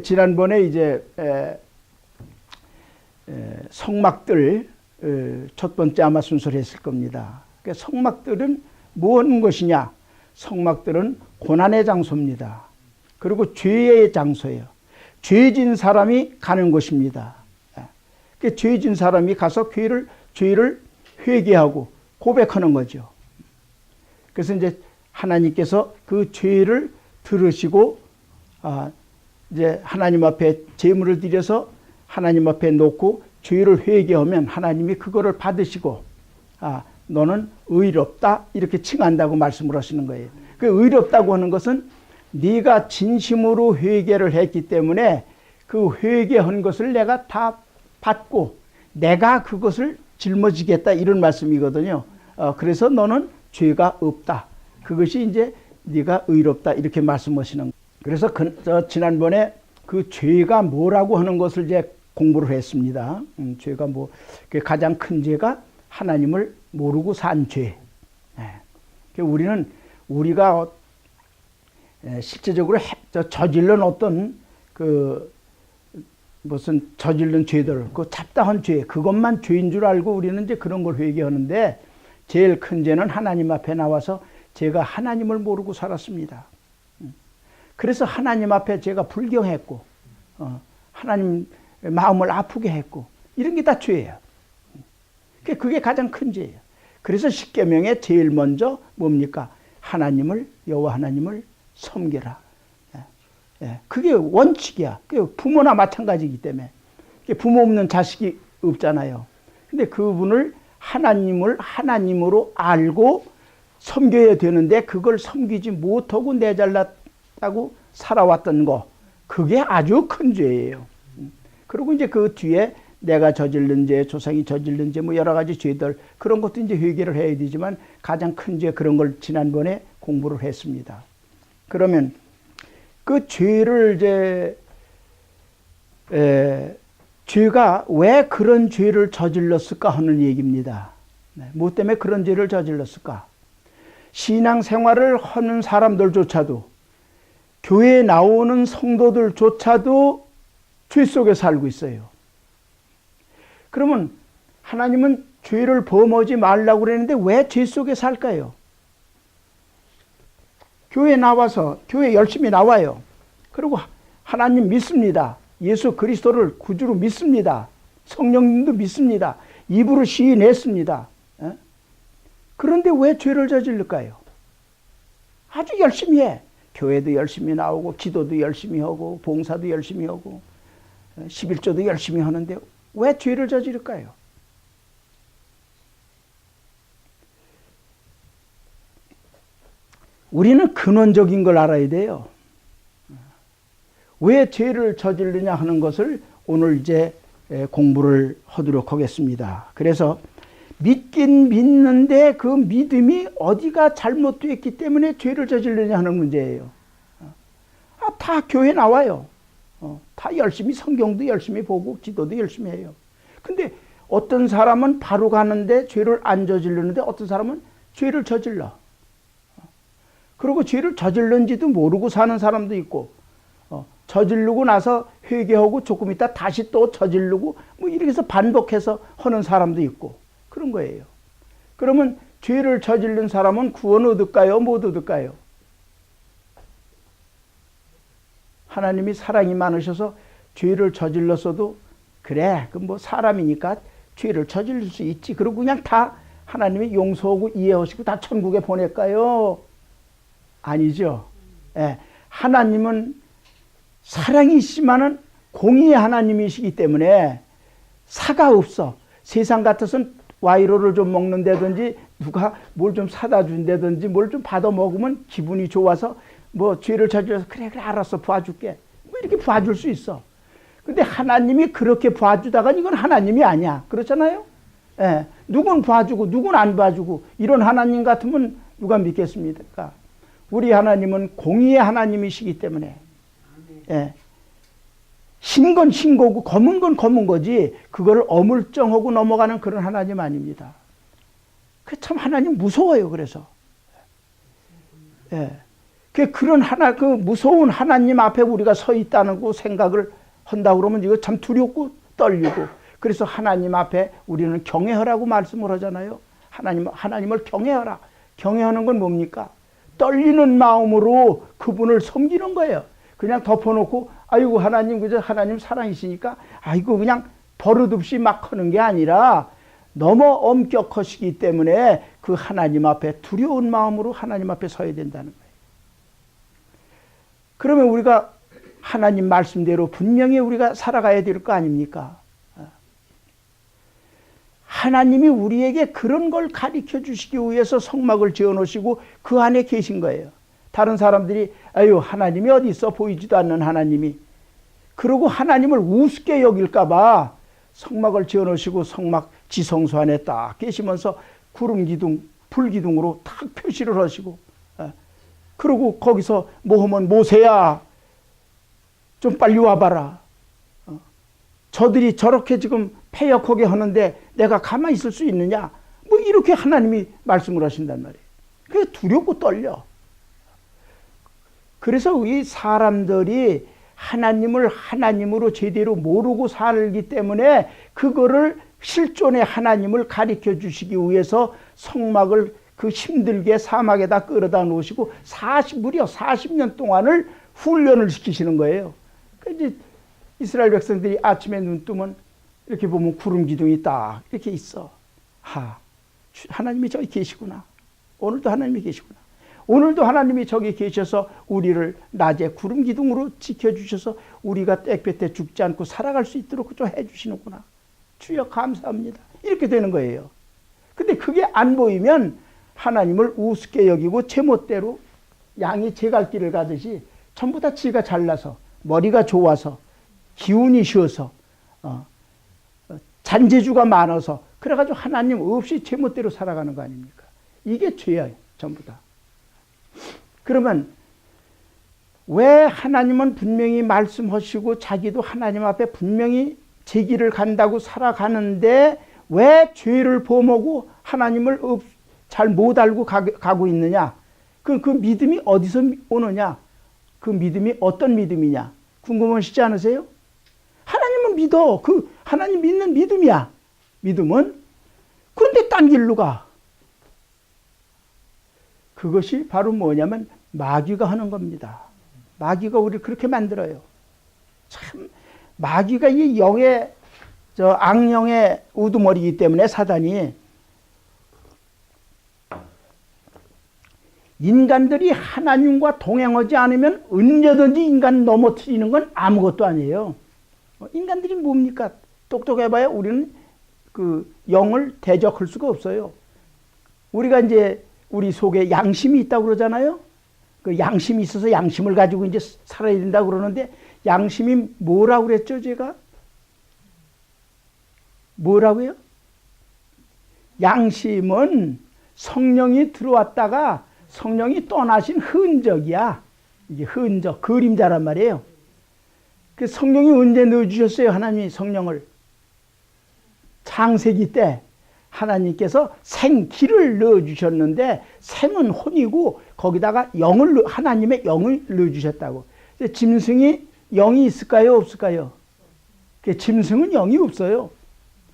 지난번에 이제 성막들 첫 번째 아마 순서를 했을 겁니다. 성막들은 무슨 것이냐? 성막들은 고난의 장소입니다. 그리고 죄의 장소예요. 죄진 사람이 가는 곳입니다. 죄진 사람이 가서 죄를 회개하고 고백하는 거죠. 그래서 이제 하나님께서 그 죄를 들으시고 이제 하나님 앞에 제물을 드려서 하나님 앞에 놓고 죄를 회개하면 하나님이 그거를 받으시고 너는 의롭다 이렇게 칭한다고 말씀을 하시는 거예요. 그 의롭다고 하는 것은 네가 진심으로 회개를 했기 때문에 그 회개한 것을 내가 다 받고 내가 그것을 짊어지겠다 이런 말씀이거든요. 그래서 너는 죄가 없다. 그것이 이제 네가 의롭다 이렇게 말씀하시는 거예요. 그래서 지난번에 그 죄가 뭐라고 하는 것을 이제 공부를 했습니다. 죄가 뭐 가장 큰 죄가 하나님을 모르고 산 죄. 우리가 실제적으로 저질른 어떤 무슨 저질른 죄들, 그 잡다한 죄, 그것만 죄인 줄 알고 우리는 이제 그런 걸 회개하는데 제일 큰 죄는 하나님 앞에 나와서 제가 하나님을 모르고 살았습니다. 그래서 하나님 앞에 제가 불경했고, 하나님 마음을 아프게 했고, 이런 게 다 죄예요. 그게 가장 큰 죄예요. 그래서 십계명에 제일 먼저 뭡니까? 여호와 하나님을 섬겨라. 그게 원칙이야. 부모나 마찬가지이기 때문에. 부모 없는 자식이 없잖아요. 근데 그분을 하나님으로 알고 섬겨야 되는데 그걸 섬기지 못하고 내잘났다고 살아왔던 거. 그게 아주 큰 죄예요. 그리고 이제 그 뒤에 내가 저질른 죄, 조상이 저질른 죄, 뭐 여러 가지 죄들, 그런 것도 이제 회개를 해야 되지만 가장 큰 죄, 그런 걸 지난번에 공부를 했습니다. 그러면 그 죄를 죄가 왜 그런 죄를 저질렀을까 하는 얘기입니다. 뭐 때문에 그런 죄를 저질렀을까? 신앙생활을 하는 사람들조차도, 교회에 나오는 성도들조차도 죄 속에 살고 있어요. 그러면 하나님은 죄를 범하지 말라고 그랬는데 왜 죄 속에 살까요? 교회에 나와서, 교회 열심히 나와요. 그리고 하나님 믿습니다. 예수 그리스도를 구주로 믿습니다. 성령님도 믿습니다. 입으로 시인했습니다. 그런데 왜 죄를 저질릴까요? 아주 열심히 해. 교회도 열심히 나오고, 기도도 열심히 하고, 봉사도 열심히 하고, 11조도 열심히 하는데 왜 죄를 저지를까요? 우리는 근원적인 걸 알아야 돼요. 왜 죄를 저지르냐 하는 것을 오늘 이제 공부를 하도록 하겠습니다. 그래서 믿긴 믿는데 그 믿음이 어디가 잘못되었기 때문에 죄를 저지르냐 하는 문제예요. 다 교회 나와요. 다 열심히 성경도 열심히 보고 기도도 열심히 해요. 근데 어떤 사람은 바로 가는데 죄를 안 저지르는데 어떤 사람은 죄를 저질러. 그리고 죄를 저질른지도 모르고 사는 사람도 있고, 저지르고 나서 회개하고 조금 있다 다시 또 저지르고 뭐 이렇게 해서 반복해서 하는 사람도 있고 그런 거예요. 그러면 죄를 저지른 사람은 구원 얻을까요? 못 얻을까요? 하나님이 사랑이 많으셔서 죄를 저질렀어도 그래, 그 뭐 사람이니까 죄를 저질릴 수 있지. 그러고 그냥 다 하나님이 용서하고 이해하시고 다 천국에 보낼까요? 아니죠. 하나님은 사랑이시지만은 공의의 하나님이시기 때문에 사가 없어. 세상 같아서는 와이로를 좀 먹는다든지 누가 뭘 좀 사다 준다든지 뭘 좀 받아 먹으면 기분이 좋아서 뭐 죄를 저질러서 그래 알았어 봐줄게 뭐 이렇게 봐줄 수 있어. 근데 하나님이 그렇게 봐주다가 이건 하나님이 아니야. 그렇잖아요. 누군 봐주고 누군 안 봐주고 이런 하나님 같으면 누가 믿겠습니까? 우리 하나님은 공의의 하나님이시기 때문에 흰 건 흰 거고 검은 건 검은 거지 그거를 어물쩡하고 넘어가는 그런 하나님 아닙니다. 그 참 하나님 무서워요. 그래서 그런 그 무서운 하나님 앞에 우리가 서 있다는 거 생각을 한다 그러면 이거 참 두렵고 떨리고, 그래서 하나님 앞에 우리는 경외하라고 말씀을 하잖아요. 하나님을 경외하라. 경외하는 건 뭡니까? 떨리는 마음으로 그분을 섬기는 거예요. 그냥 덮어놓고 아이고 하나님 그저 하나님 사랑이시니까 아이고 그냥 버릇없이 막 하는 게 아니라 너무 엄격하시기 때문에 그 하나님 앞에 두려운 마음으로 하나님 앞에 서야 된다는 거예요. 그러면 우리가 하나님 말씀대로 분명히 우리가 살아가야 될 거 아닙니까? 하나님이 우리에게 그런 걸 가르쳐 주시기 위해서 성막을 지어 놓으시고 그 안에 계신 거예요. 다른 사람들이 아유 하나님이 어디 있어 보이지도 않는 하나님이, 그러고 하나님을 우습게 여길까 봐 성막을 지어 놓으시고 성막 지성소 안에 딱 계시면서 구름 기둥 불 기둥으로 딱 표시를 하시고, 그러고 거기서 뭐 하면 모세야 좀 빨리 와봐라. 저들이 저렇게 지금 패역하게 하는데 내가 가만히 있을 수 있느냐? 뭐 이렇게 하나님이 말씀을 하신단 말이에요. 그게 두렵고 떨려. 그래서 이 사람들이 하나님을 하나님으로 제대로 모르고 살기 때문에 그거를 실존의 하나님을 가르쳐 주시기 위해서 성막을 그 힘들게 사막에다 끌어다 놓으시고 무려 40년 동안을 훈련을 시키시는 거예요. 이제 이스라엘 백성들이 아침에 눈 뜨면 이렇게 보면 구름 기둥이 딱 이렇게 있어. 하나님이 저기 계시구나. 오늘도 하나님이 계시구나. 오늘도 하나님이 저기 계셔서 우리를 낮에 구름 기둥으로 지켜주셔서 우리가 때볕에 죽지 않고 살아갈 수 있도록 좀 해주시는구나. 주여 감사합니다. 이렇게 되는 거예요. 근데 그게 안 보이면 하나님을 우습게 여기고 제멋대로 양이 제갈길을 가듯이 전부 다 지가 잘나서 머리가 좋아서 기운이 쉬어서 잔재주가 많아서 그래가지고 하나님 없이 제멋대로 살아가는 거 아닙니까? 이게 죄예요. 전부 다. 그러면 왜 하나님은 분명히 말씀하시고 자기도 하나님 앞에 분명히 제 길을 간다고 살아가는데 왜 죄를 범하고 하나님을 잘 못 알고 가고 있느냐? 그 믿음이 어디서 오느냐? 그 믿음이 어떤 믿음이냐? 궁금하시지 않으세요? 하나님은 믿어. 그 하나님 믿는 믿음이야. 믿음은. 그런데 딴 길로 가. 그것이 바로 뭐냐면 마귀가 하는 겁니다. 마귀가 우리를 그렇게 만들어요. 참 마귀가 이 영의 악령의 우두머리이기 때문에 사단이 인간들이 하나님과 동행하지 않으면 언제든지 인간 넘어뜨리는 건 아무것도 아니에요. 인간들이 뭡니까? 똑똑해봐야 우리는 그 영을 대적할 수가 없어요. 우리가 이제 우리 속에 양심이 있다고 그러잖아요. 그 양심이 있어서 양심을 가지고 이제 살아야 된다고 그러는데 양심이 뭐라고 그랬죠, 제가? 뭐라고요? 양심은 성령이 들어왔다가 성령이 떠나신 흔적이야. 이게 흔적, 그림자란 말이에요. 그 성령이 언제 넣어주셨어요? 하나님이 성령을. 창세기 때 하나님께서 생기를 넣어주셨는데 생은 혼이고 거기다가 하나님의 영을 넣어주셨다고. 짐승이 영이 있을까요? 없을까요? 짐승은 영이 없어요.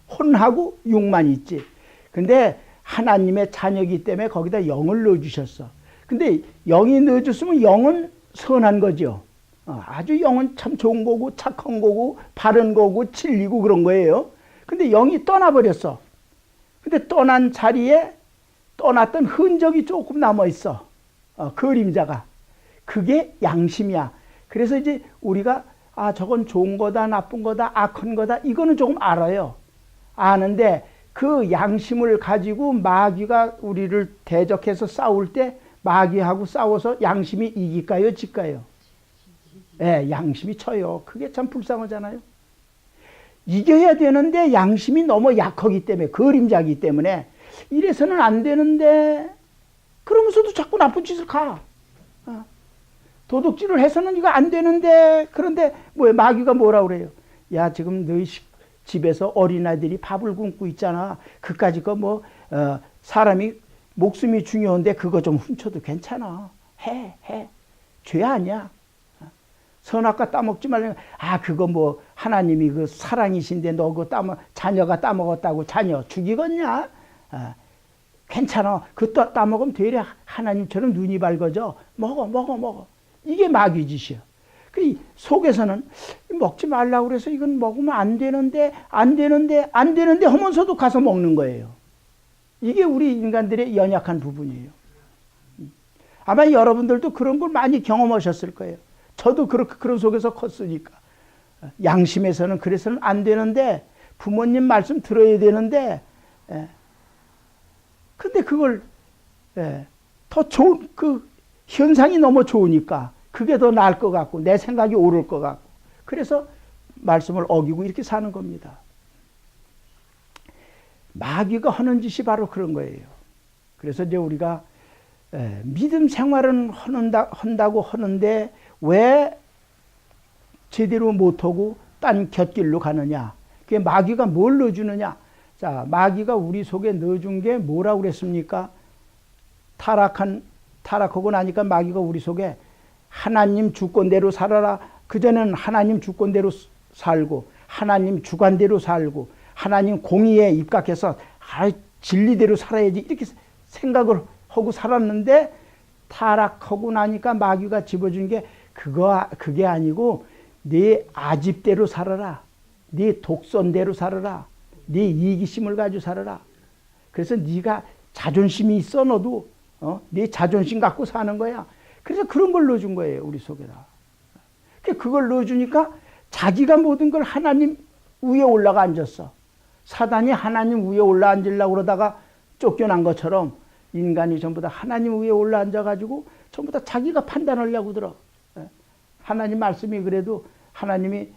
혼하고 육만 있지. 근데 하나님의 자녀이기 때문에 거기다 영을 넣어주셨어. 근데 영이 넣어줬으면 영은 선한 거죠. 아주 영은 참 좋은 거고 착한 거고 바른 거고 진리고 그런 거예요. 근데 영이 떠나버렸어. 근데 떠난 자리에 떠났던 흔적이 조금 남아있어. 그림자가. 그게 양심이야. 그래서 이제 우리가 저건 좋은 거다 나쁜 거다 악한 거다 이거는 조금 알아요. 아는데 그 양심을 가지고 마귀가 우리를 대적해서 싸울 때 마귀하고 싸워서 양심이 이길까요? 질까요? 네, 양심이 쳐요. 그게 참 불쌍하잖아요. 이겨야 되는데 양심이 너무 약하기 때문에 그림자이기 때문에 이래서는 안 되는데 그러면서도 자꾸 나쁜 짓을 가. 도둑질을 해서는 이거 안 되는데 그런데 마귀가 뭐라 그래요? 야 지금 너희 집에서 어린아이들이 밥을 굶고 있잖아. 그까짓 거 사람이 목숨이 중요한데 그거 좀 훔쳐도 괜찮아. 해. 죄 아니야. 선악과 따먹지 말라. 아, 그거 뭐 하나님이 그 사랑이신데 너 그거 자녀가 따먹었다고 자녀 죽이겠냐? 아, 괜찮아. 그거 따먹으면 되려 하나님처럼 눈이 밝아져. 먹어. 이게 마귀 짓이야. 그 속에서는 먹지 말라고 그래서 이건 먹으면 안 되는데 하면서도 가서 먹는 거예요. 이게 우리 인간들의 연약한 부분이에요. 아마 여러분들도 그런 걸 많이 경험하셨을 거예요. 저도 그런 속에서 컸으니까. 양심에서는 그래서는 안 되는데, 부모님 말씀 들어야 되는데, 근데 그걸, 더 좋은, 현상이 너무 좋으니까, 그게 더 나을 것 같고, 내 생각이 옳을 것 같고, 그래서 말씀을 어기고 이렇게 사는 겁니다. 마귀가 하는 짓이 바로 그런 거예요. 그래서 이제 우리가, 믿음 생활은 한다고 하는데, 왜 제대로 못하고 딴 곁길로 가느냐? 그게 마귀가 뭘 넣어주느냐? 자, 마귀가 우리 속에 넣어준 게 뭐라고 그랬습니까? 타락하고 나니까 마귀가 우리 속에 하나님 주권대로 살아라. 그전에는 하나님 주권대로 살고, 하나님 주관대로 살고, 하나님 공의에 입각해서 진리대로 살아야지. 이렇게 생각을 하고 살았는데, 타락하고 나니까 마귀가 집어준 게 그게 아니고 네 아집대로 살아라. 네 독선대로 살아라. 네 이기심을 가지고 살아라. 그래서 네가 자존심이 있어 너도 네 자존심 갖고 사는 거야. 그래서 그런 걸 넣어준 거예요 우리 속에다. 그걸 넣어주니까 자기가 모든 걸 하나님 위에 올라가 앉았어. 사단이 하나님 위에 올라 앉으려고 그러다가 쫓겨난 것처럼 인간이 전부 다 하나님 위에 올라 앉아가지고 전부 다 자기가 판단하려고 들어. 하나님 말씀이 그래도 하나님이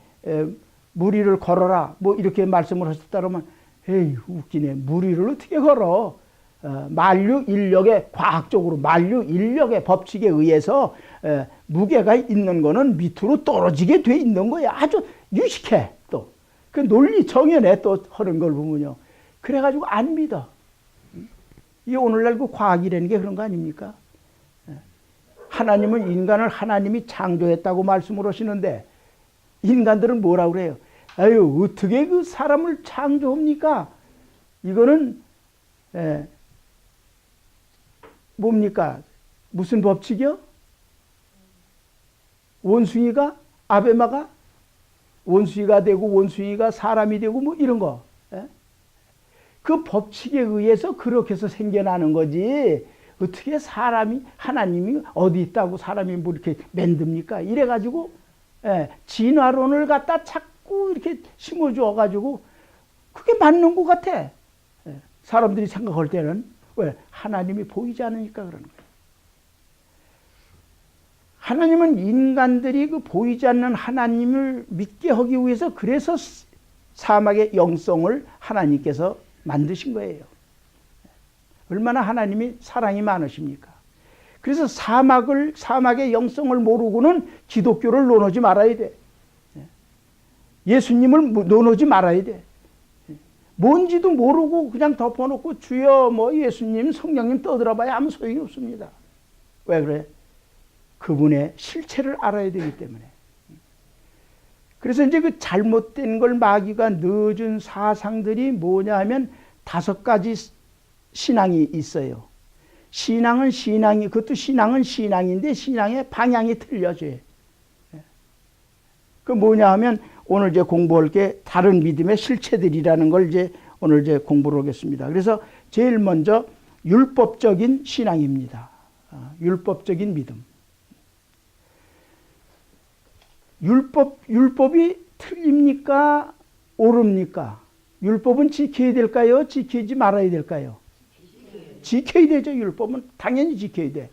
무리를 걸어라 뭐 이렇게 말씀을 하셨다 그러면 에이 웃기네. 무리를 어떻게 걸어? 만류 인력의 과학적으로 만류 인력의 법칙에 의해서 무게가 있는 거는 밑으로 떨어지게 돼 있는 거야. 아주 유식해. 또 그 논리 정연해 또 하는 걸 보면요. 그래가지고 안 믿어. 이 오늘날 그 과학이라는 게 그런 거 아닙니까? 하나님은 인간을 하나님이 창조했다고 말씀을 하시는데 인간들은 뭐라고 그래요? 아유 어떻게 그 사람을 창조합니까? 이거는 뭡니까? 무슨 법칙이요? 원숭이가 아베마가 원숭이가 되고 원숭이가 사람이 되고 뭐 이런 거. 그 법칙에 의해서 그렇게 해서 생겨나는 거지. 어떻게 사람이 하나님이 어디 있다고 사람이 뭐 이렇게 만듭니까? 이래가지고 진화론을 갖다 자꾸 이렇게 심어줘 가지고 그게 맞는 것 같아. 사람들이 생각할 때는 왜 하나님이 보이지 않으니까 그러는 거예요. 하나님은 인간들이 그 보이지 않는 하나님을 믿게 하기 위해서 그래서 사막의 영성을 하나님께서 만드신 거예요. 얼마나 하나님이 사랑이 많으십니까? 그래서 사막의 영성을 모르고는 기독교를 논하지 말아야 돼. 예수님을 논하지 말아야 돼. 뭔지도 모르고 그냥 덮어놓고 주여 뭐 예수님 성령님 떠들어봐야 아무 소용이 없습니다. 왜 그래? 그분의 실체를 알아야 되기 때문에. 그래서 이제 그 잘못된 걸 마귀가 넣어준 사상들이 뭐냐 하면 5가지 신앙이 있어요. 신앙은 그것도 신앙은 신앙인데 신앙의 방향이 틀려져요. 그 뭐냐 하면 오늘 이제 공부할 게 다른 믿음의 실체들이라는 걸 이제 오늘 이제 공부를 하겠습니다. 그래서 제일 먼저 율법적인 신앙입니다. 율법적인 믿음. 율법이 틀립니까? 옳습니까? 율법은 지켜야 될까요? 지키지 말아야 될까요? 지켜야 되죠. 율법은 당연히 지켜야 돼.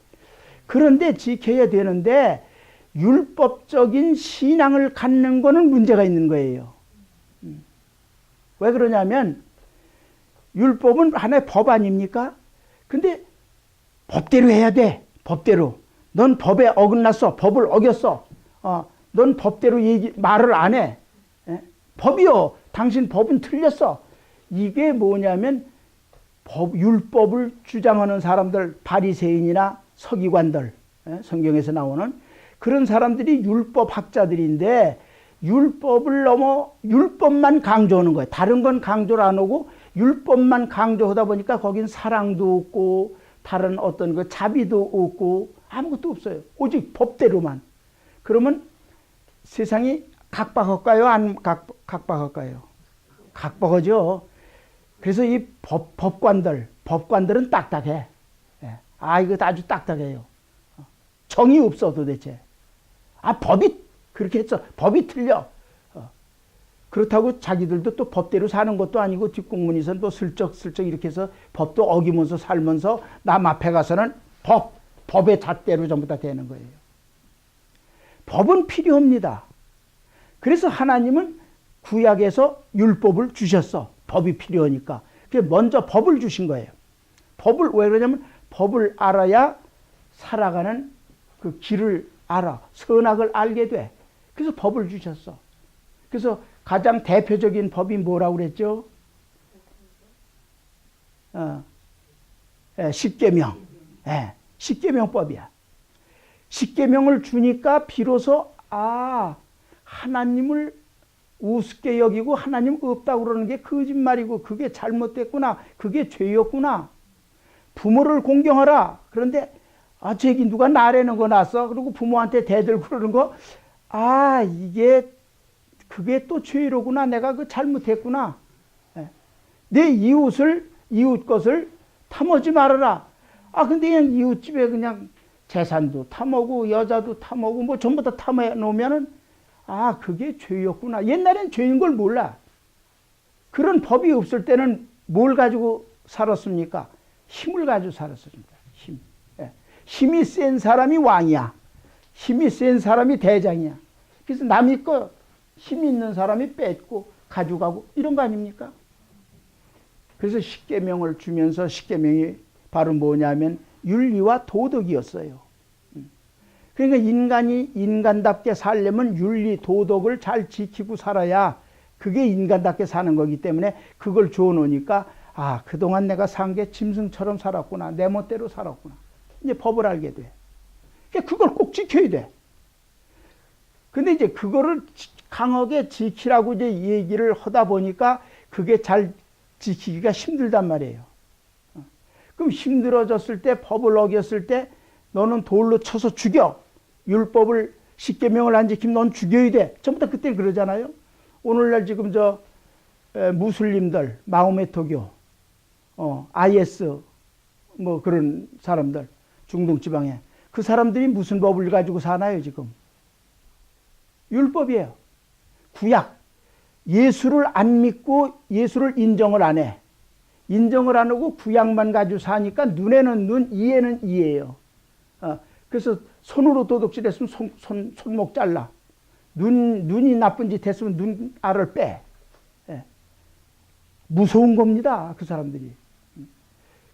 그런데 지켜야 되는데 율법적인 신앙을 갖는 거는 문제가 있는 거예요. 왜 그러냐면 율법은 하나의 법 아닙니까? 근데 법대로 해야 돼. 법대로. 넌 법에 어긋났어. 법을 어겼어. 넌 법대로 말을 안 해. 법이요. 당신 법은 틀렸어. 이게 뭐냐면 율법을 주장하는 사람들, 바리새인이나 서기관들, 성경에서 나오는 그런 사람들이 율법 학자들인데 율법을 넘어 율법만 강조하는 거예요. 다른 건 강조를 안 하고 율법만 강조하다 보니까 거긴 사랑도 없고 다른 어떤 그 자비도 없고 아무것도 없어요. 오직 법대로만. 그러면 세상이 각박할까요? 안 각박할까요? 각박하죠. 그래서 이 법관들은 딱딱해. 이거 아주 딱딱해요. 정이 없어 도대체. 법이 그렇게 했어. 법이 틀려. 그렇다고 자기들도 또 법대로 사는 것도 아니고 뒷공문에서는 또 슬쩍슬쩍 이렇게 해서 법도 어기면서 살면서 남 앞에 가서는 법의 잣대로 전부 다 되는 거예요. 법은 필요합니다. 그래서 하나님은 구약에서 율법을 주셨어. 법이 필요하니까. 그래서 먼저 법을 주신 거예요. 법을 왜 그러냐면 법을 알아야 살아가는 그 길을 알아. 선악을 알게 돼. 그래서 법을 주셨어. 그래서 가장 대표적인 법이 뭐라고 그랬죠? 십계명. 십계명법이야. 십계명을 주니까 비로소 하나님을 우습게 여기고 하나님 없다고 그러는 게 거짓말이고 그게 잘못됐구나. 그게 죄였구나. 부모를 공경하라. 그런데 저기 누가 나래는 거 났어. 그리고 부모한테 대들고 그러는 거 그게 또 죄로구나. 내가 그 잘못했구나. 내 이웃 것을 탐하지 말아라. 근데 그냥 이웃집에 그냥 재산도 탐하고 여자도 탐하고 뭐 전부 다 탐해 놓으면은 그게 죄였구나. 옛날엔 죄인 걸 몰라. 그런 법이 없을 때는 뭘 가지고 살았습니까? 힘을 가지고 살았습니다. 힘. 힘이 센 사람이 왕이야. 힘이 센 사람이 대장이야. 그래서 남이 거 힘 있는 사람이 뺏고 가져가고 이런 거 아닙니까? 그래서 십계명을 주면서 십계명이 바로 뭐냐면 윤리와 도덕이었어요. 그러니까 인간이 인간답게 살려면 윤리, 도덕을 잘 지키고 살아야 그게 인간답게 사는 거기 때문에 그걸 줘놓으니까 그동안 내가 산 게 짐승처럼 살았구나. 내 멋대로 살았구나. 이제 법을 알게 돼. 그러니까 그걸 꼭 지켜야 돼. 근데 이제 그거를 강하게 지키라고 이제 얘기를 하다 보니까 그게 잘 지키기가 힘들단 말이에요. 그럼 힘들어졌을 때, 법을 어겼을 때 너는 돌로 쳐서 죽여. 율법을 십계명을 안 지키면 넌 죽여야 돼. 전부 다 그때 그러잖아요. 오늘날 지금 무슬림들, 마호메토교, IS 뭐 그런 사람들 중동 지방에 그 사람들이 무슨 법을 가지고 사나요 지금? 율법이에요. 구약. 예수를 안 믿고 예수를 인정을 안 해. 인정을 안 하고 구약만 가지고 사니까 눈에는 눈, 이에는 이예요. 그래서 손으로 도둑질했으면 손목 잘라. 눈이 나쁜 짓 했으면 눈 알을 빼. 무서운 겁니다. 그 사람들이.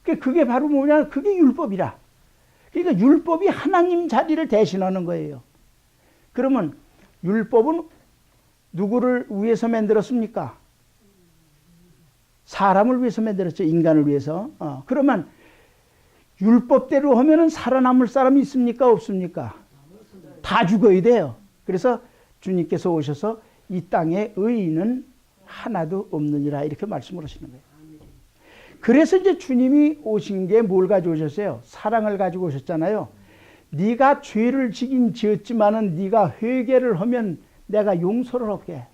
그게 바로 뭐냐? 그게 율법이라. 그러니까 율법이 하나님 자리를 대신하는 거예요. 그러면 율법은 누구를 위해서 만들었습니까? 사람을 위해서 만들었죠. 인간을 위해서. 그러면 율법대로 하면은 살아남을 사람이 있습니까? 없습니까? 다 죽어야 돼요. 그래서 주님께서 오셔서 이 땅에 의인은 하나도 없느니라 이렇게 말씀을 하시는 거예요. 그래서 이제 주님이 오신 게 뭘 가지고 오셨어요? 사랑을 가지고 오셨잖아요. 네가 죄를 지긴 지었지만은 네가 회개를 하면 내가 용서를 할게.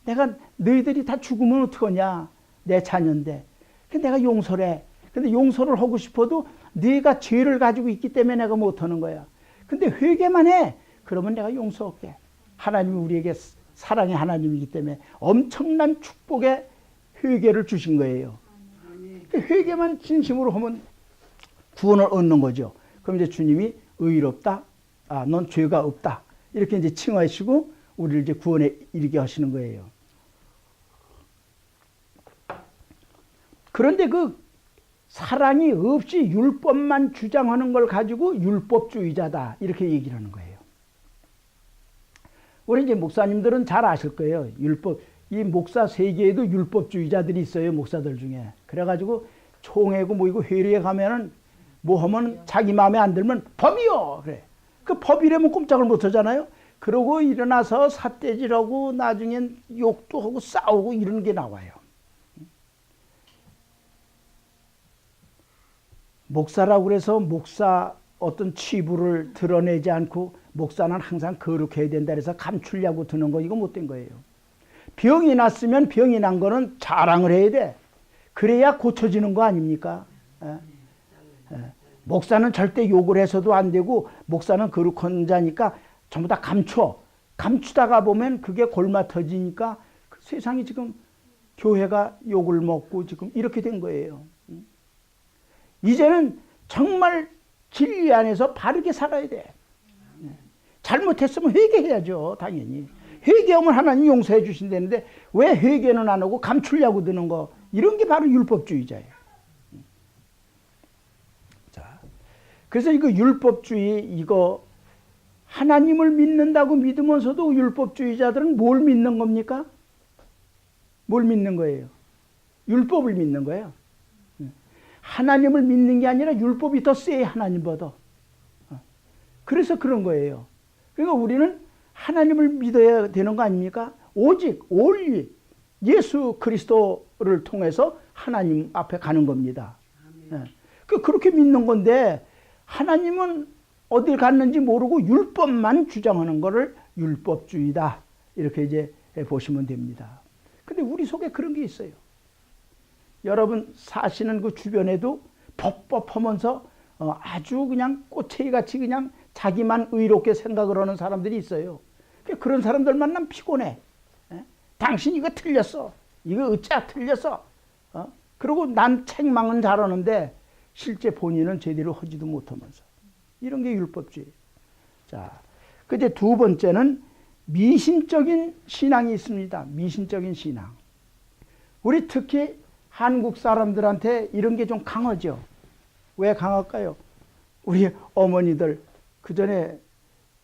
내가 너희들이 다 죽으면 어떡하냐? 내 자녀인데. 내가 용서를 해. 근데 용서를 하고 싶어도 네가 죄를 가지고 있기 때문에 내가 못하는 거야. 근데 회개만 해. 그러면 내가 용서할게. 하나님이 우리에게 사랑의 하나님이기 때문에 엄청난 축복의 회개를 주신 거예요. 회개만 진심으로 하면 구원을 얻는 거죠. 그럼 이제 주님이 의롭다. 넌 죄가 없다. 이렇게 이제 칭하시고 우리를 이제 구원에 이르게 하시는 거예요. 그런데 그 사랑이 없이 율법만 주장하는 걸 가지고 율법주의자다. 이렇게 얘기를 하는 거예요. 우리 이제 목사님들은 잘 아실 거예요. 이 목사 세계에도 율법주의자들이 있어요. 목사들 중에. 그래가지고 총회고 뭐이고 회의에 가면은 뭐 하면 자기 마음에 안 들면 법이요. 그래. 그 법이라면 꼼짝을 못 하잖아요. 그러고 일어나서 삿대질하고 나중엔 욕도 하고 싸우고 이런 게 나와요. 목사라고 그래서 목사 어떤 치부를 드러내지 않고 목사는 항상 거룩해야 된다 그래서 감추려고 드는 거 이거 못된 거예요. 병이 났으면 병이 난 거는 자랑을 해야 돼. 그래야 고쳐지는 거 아닙니까? 목사는 절대 욕을 해서도 안 되고 목사는 거룩한 자니까 전부 다 감춰. 감추다가 보면 그게 골마 터지니까 세상이 지금 교회가 욕을 먹고 지금 이렇게 된 거예요. 이제는 정말 진리 안에서 바르게 살아야 돼. 잘못했으면 회개해야죠. 당연히. 회개하면 하나님 용서해 주신다는데 왜 회개는 안 하고 감추려고 드는 거 이런 게 바로 율법주의자예요. 자, 그래서 이거 율법주의 이거 하나님을 믿는다고 믿으면서도 율법주의자들은 뭘 믿는 겁니까? 뭘 믿는 거예요? 율법을 믿는 거예요. 하나님을 믿는 게 아니라 율법이 더 세, 하나님보다. 그래서 그런 거예요. 그러니까 우리는 하나님을 믿어야 되는 거 아닙니까? 오직 올리 예수 그리스도를 통해서 하나님 앞에 가는 겁니다. 그렇게 믿는 건데 하나님은 어딜 갔는지 모르고 율법만 주장하는 거를 율법주의다. 이렇게 이제 보시면 됩니다. 근데 우리 속에 그런 게 있어요. 여러분 사시는 그 주변에도 법법하면서 아주 그냥 꼬챙이같이 그냥 자기만 의롭게 생각을 하는 사람들이 있어요. 그런 사람들 만나면 피곤해. 당신 이거 틀렸어. 이거 어짜 틀렸어. 그리고 난 책망은 잘하는데 실제 본인은 제대로 하지도 못하면서. 이런 게 율법주의. 자, 근데 두 번째는 미신적인 신앙이 있습니다. 미신적인 신앙. 우리 특히 한국 사람들한테 이런 게 좀 강하죠. 왜 강할까요? 우리 어머니들 그 전에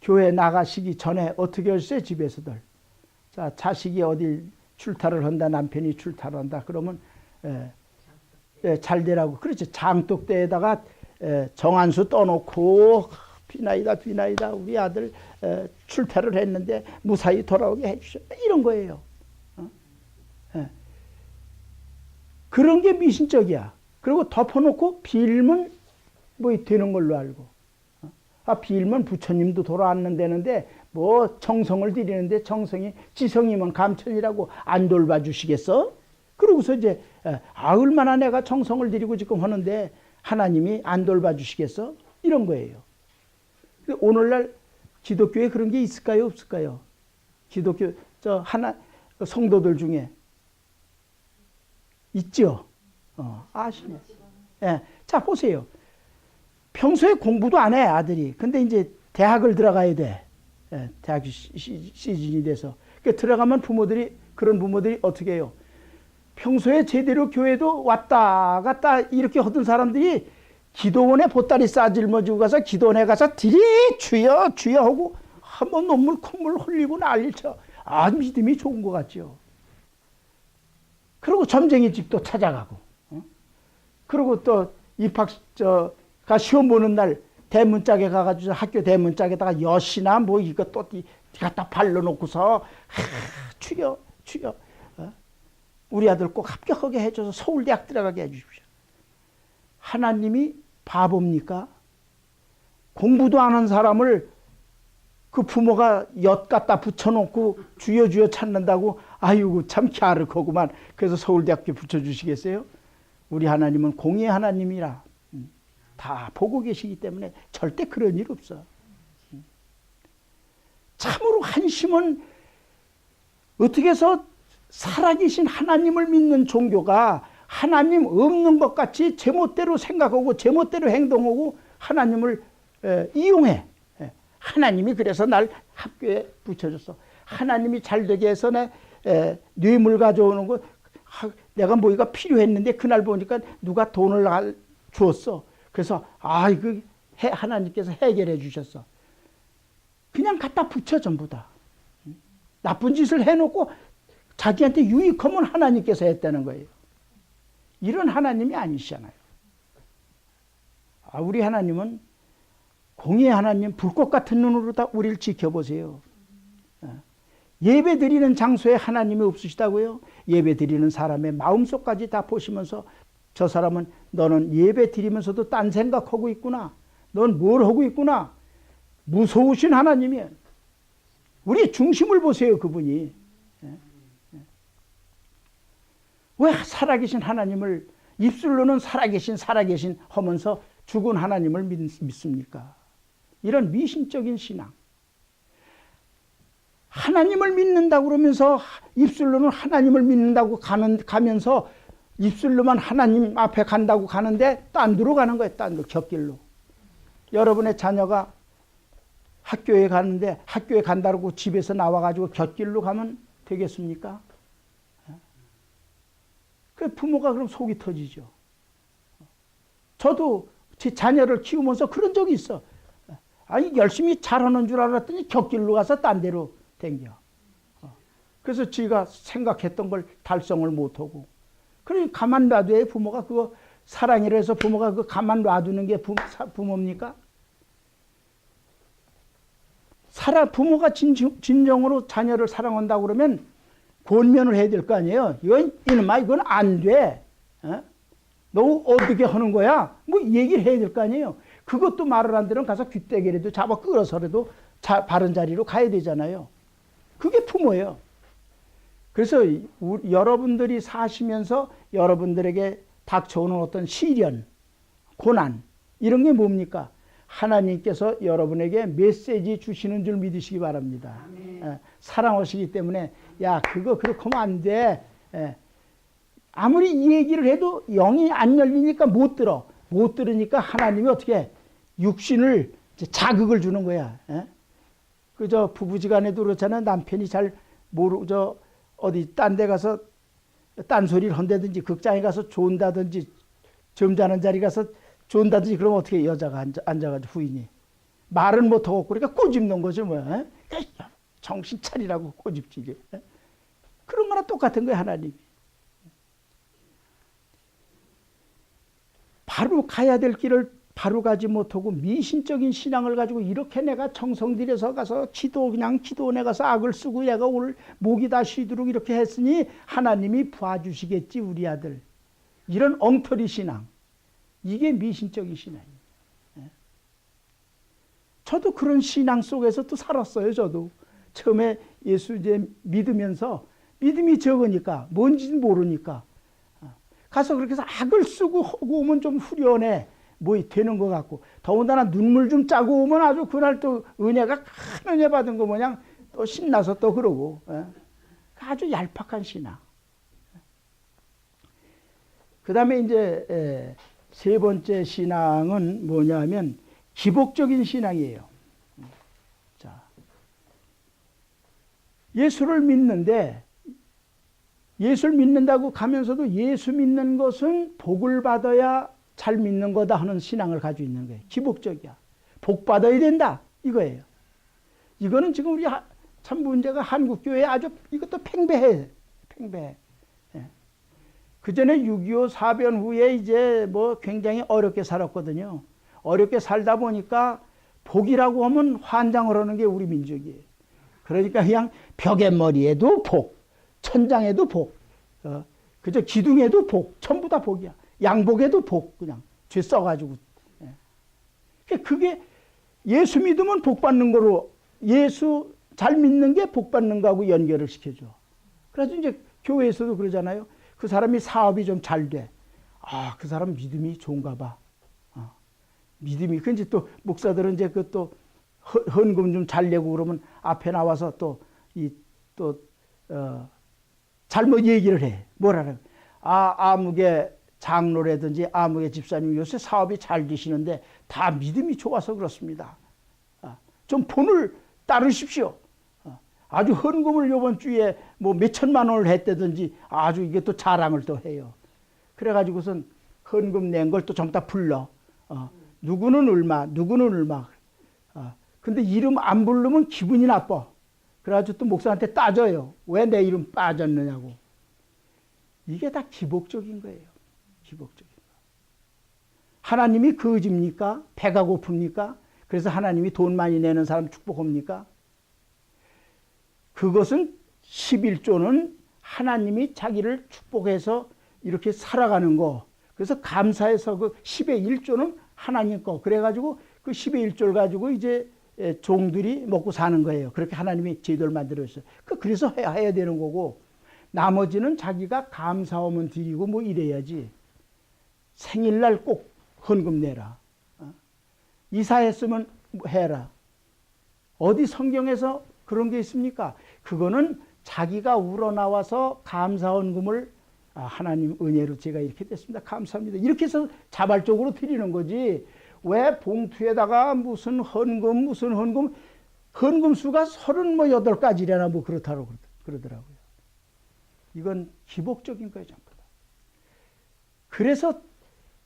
교회 나가시기 전에 어떻게 하셨어요? 집에서들. 자, 자식이 어딜 출타를 한다, 남편이 출타를 한다. 그러면 잘 되라고. 그렇죠. 장독대에다가 정한수 떠놓고 비나이다 비나이다 우리 아들 출타를 했는데 무사히 돌아오게 해주셔. 이런 거예요. 그런 게 미신적이야. 그리고 덮어놓고 빌면 뭐 되는 걸로 알고. 빌면 부처님도 돌아왔는데는데 뭐 정성을 드리는데 정성이 지성이면 감천이라고 안 돌봐주시겠어? 그러고서 이제 얼마나 내가 정성을 드리고 지금 하는데 하나님이 안 돌봐주시겠어? 이런 거예요. 오늘날 기독교에 그런 게 있을까요? 없을까요? 기독교 성도들 중에 있죠? 아시네. 예. 자, 보세요. 평소에 공부도 안 해, 아들이. 근데 이제 대학을 들어가야 돼. 예, 대학 시즌이 돼서. 그러니까 들어가면 그런 부모들이 어떻게 해요? 평소에 제대로 교회도 왔다 갔다 이렇게 하던 사람들이 기도원에 보따리 싸질머지고 가서 기도원에 가서 들이 주여 주여 하고 한번 눈물 콧물 흘리고 난리를 쳐. 믿음이 좋은 것 같죠. 그리고 점쟁이 집도 찾아가고, 그리고 또 입학가 시험 보는 날 대문짝에 가가지고 학교 대문짝에다가 엿이나 뭐 이거 또 갖다 발라놓고서 주여 주여 우리 아들 꼭 합격하게 해줘서 서울대학 들어가게 해주십시오. 하나님이 바보입니까? 공부도 안 한 사람을 그 부모가 엿 갖다 붙여놓고 주여 주여 찾는다고 아이고 참 갸륵하구만. 그래서 서울대학교 붙여주시겠어요? 우리 하나님은 공의 하나님이라 다 보고 계시기 때문에 절대 그런 일 없어. 참으로 한심은 어떻게 해서 살아계신 하나님을 믿는 종교가 하나님 없는 것 같이 제멋대로 생각하고 제멋대로 행동하고 하나님을 이용해. 하나님이 그래서 날 학교에 붙여줬어. 하나님이 잘 되게 해서 뇌물 가져오는 거 내가 뭐가 필요했는데 그날 보니까 누가 돈을 주었어. 그래서 하나님께서 해결해 주셨어. 그냥 갖다 붙여 전부 다. 나쁜 짓을 해놓고 자기한테 유익하면 하나님께서 했다는 거예요. 이런 하나님이 아니시잖아요. 우리 하나님은 공의 하나님 불꽃 같은 눈으로 다 우리를 지켜보세요. 예배 드리는 장소에 하나님이 없으시다고요? 예배 드리는 사람의 마음속까지 다 보시면서 저 사람은 너는 예배 드리면서도 딴 생각하고 있구나. 넌 뭘 하고 있구나. 무서우신 하나님이에요. 우리 중심을 보세요, 그분이. 왜 살아계신 하나님을 입술로는 살아계신 하면서 죽은 하나님을 믿습니까? 이런 미신적인 신앙. 하나님을 믿는다고 그러면서 입술로는 하나님을 믿는다고 가면서 입술로만 하나님 앞에 간다고 가는데 딴 데로 가는 거예요. 딴 데, 곁길로. 여러분의 자녀가 학교에 가는데 학교에 간다고 집에서 나와가지고 곁길로 가면 되겠습니까? 그 부모가 그럼 속이 터지죠. 저도 제 자녀를 키우면서 그런 적이 있어. 아니 열심히 잘하는 줄 알았더니 곁길로 가서 딴 데로 댕겨. 그래서 지가 생각했던 걸 달성을 못하고. 그러니 가만 놔둬야 부모가 그거 사랑이라 해서 부모가 그거 가만 놔두는 게 부모입니까? 부모가 진정으로 자녀를 사랑한다고 그러면 권면을 해야 될 거 아니에요. 이건 안 돼. 너 어떻게 하는 거야? 뭐 얘기를 해야 될 거 아니에요. 그것도 말을 안 들으면 가서 귀때기라도 잡아 끌어서라도 바른 자리로 가야 되잖아요. 그게 부모예요. 그래서 여러분들이 사시면서 여러분들에게 닥쳐오는 어떤 시련, 고난 이런 게 뭡니까? 하나님께서 여러분에게 메시지 주시는 줄 믿으시기 바랍니다. 사랑하시기 때문에 야 그거 그렇게 하면 안 돼. 아무리 이 얘기를 해도 영이 안 열리니까 못 들으니까 하나님이 어떻게 육신을 자극을 주는 거야. 그저 부부지간에도 그렇잖아요. 남편이 잘 어디 딴 데 가서 딴소리를 한다든지 극장에 가서 존다든지 점잖은 자리 가서 존다든지 그러면 어떻게 여자가 앉아가지고 후인이 말은 못하고 그러니까 꼬집는 거죠. 뭐. 정신 차리라고 꼬집지. 그런 거랑 똑같은 거예요. 하나님이. 바로 가야 될 길을 바로 가지 못하고 미신적인 신앙을 가지고 이렇게 내가 정성 들여서 가서 기도원에 가서 악을 쓰고 내가 오늘 목이 다 쉬도록 이렇게 했으니 하나님이 봐주시겠지 우리 아들. 이런 엉터리 신앙. 이게 미신적인 신앙이에요. 저도 그런 신앙 속에서 또 살았어요. 저도 처음에 예수 이제 믿으면서 믿음이 적으니까 뭔지는 모르니까 가서 그렇게 해서 악을 쓰고 하고 오면 좀 후련해 뭐 되는 것 같고 더군다나 눈물 좀 짜고 오면 아주 그날 또 은혜가 큰 은혜 받은 거 모양 또 신나서 또 그러고 아주 얄팍한 신앙. 그 다음에 이제 세 번째 신앙은 뭐냐면 기복적인 신앙이에요. 자, 예수를 믿는데 예수를 믿는다고 가면서도 예수 믿는 것은 복을 받아야 잘 믿는 거다 하는 신앙을 가지고 있는 거예요. 기복적이야. 복 받아야 된다 이거예요. 이거는 지금 우리 참 문제가 한국교회에 아주 이것도 팽배해. 그 전에 6.25 사변 후에 이제 뭐 굉장히 어렵게 살았거든요. 어렵게 살다 보니까 복이라고 하면 환장을 하는 게 우리 민족이에요. 그러니까 그냥 벽의 머리에도 복, 천장에도 복, 그저 기둥에도 복, 전부 다 복이야. 양복에도 복, 그냥 죄 써가지고. 그게 예수 믿으면 복 받는 거로 예수 잘 믿는 게 복 받는 거하고 연결을 시켜줘. 그래서 이제 교회에서도 그러잖아요. 그 사람이 사업이 좀 잘 돼. 아, 그 사람 믿음이 좋은가 봐. 믿음이. 그 이제 또 목사들은 이제 그 또 헌금 좀 잘 내고 그러면 앞에 나와서 잘못 얘기를 해. 뭐라는? 아무개 장로라든지 아무개 집사님 요새 사업이 잘 되시는데 다 믿음이 좋아서 그렇습니다. 좀 본을 따르십시오. 아주 헌금을 이번 주에 뭐 몇천만 원을 했다든지 아주 이게 또 자랑을 또 해요. 그래가지고선 헌금 낸 걸 또 정다 불러. 누구는 얼마, 누구는 얼마. 근데 이름 안 부르면 기분이 나빠. 그래가지고 또 목사한테 따져요. 왜 내 이름 빠졌느냐고. 이게 다 기복적인 거예요. 기복적인 거. 하나님이 거짓입니까? 배가 고픕니까? 그래서 하나님이 돈 많이 내는 사람 축복합니까? 그것은 11조는 하나님이 자기를 축복해서 이렇게 살아가는 거. 그래서 감사해서 그 10의 1조는 하나님 거. 그래가지고 그 10의 1조를 가지고 이제 종들이 먹고 사는 거예요. 그렇게 하나님이 제도를 만들었어요. 그래서 해야 되는 거고, 나머지는 자기가 감사하면 드리고 뭐 이래야지. 생일날 꼭 헌금 내라. 이사했으면 해라. 어디 성경에서 그런 게 있습니까? 그거는 자기가 우러나와서 감사 헌금을 하나님 은혜로 제가 이렇게 됐습니다. 감사합니다. 이렇게 해서 자발적으로 드리는 거지. 왜 봉투에다가 무슨 헌금 헌금 수가 38가지래나 뭐 그렇다고 그러더라고요. 이건 기복적인 거예요, 전부 다. 그래서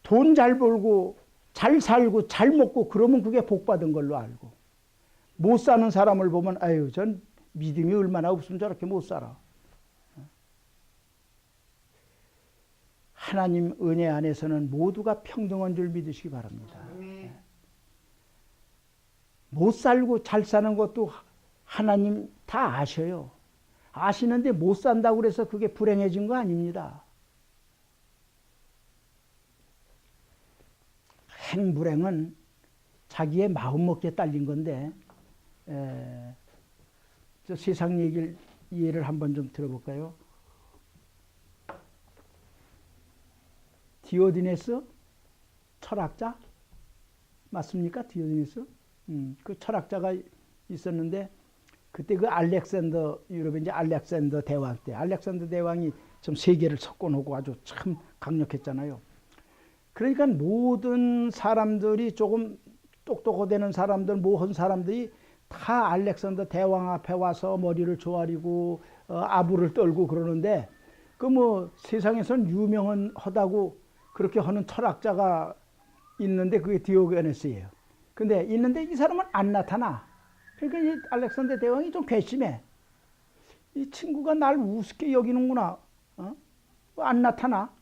돈 잘 벌고 잘 살고 잘 먹고 그러면 그게 복 받은 걸로 알고, 못 사는 사람을 보면 아유, 전 믿음이 얼마나 없으면 저렇게 못 살아. 하나님 은혜 안에서는 모두가 평등한 줄 믿으시기 바랍니다. 못 살고 잘 사는 것도 하나님 다 아셔요. 아시는데 못 산다고 그래서 그게 불행해진 거 아닙니다. 행불행은 자기의 마음먹기에 딸린 건데, 저 세상 얘기를 이해를 한번 좀 들어볼까요? 디오디네스 철학자 맞습니까? 디오디네스? 그 철학자가 있었는데, 그때 그 알렉산더, 유럽의 이제 알렉산더 대왕 때, 알렉산더 대왕이 좀 세계를 석권하고 아주 참 강력했잖아요. 그러니까 모든 사람들이 조금 똑똑하다는 사람들, 모든 사람들이 다 알렉산더 대왕 앞에 와서 머리를 조아리고 아부를 떨고 그러는데, 그 뭐 세상에선 유명하다고 그렇게 하는 철학자가 있는데 그게 디오게네스예요. 근데 있는데 이 사람은 안 나타나. 그러니까 이 알렉산더 대왕이 좀 괘씸해. 이 친구가 날 우습게 여기는구나. 안 나타나.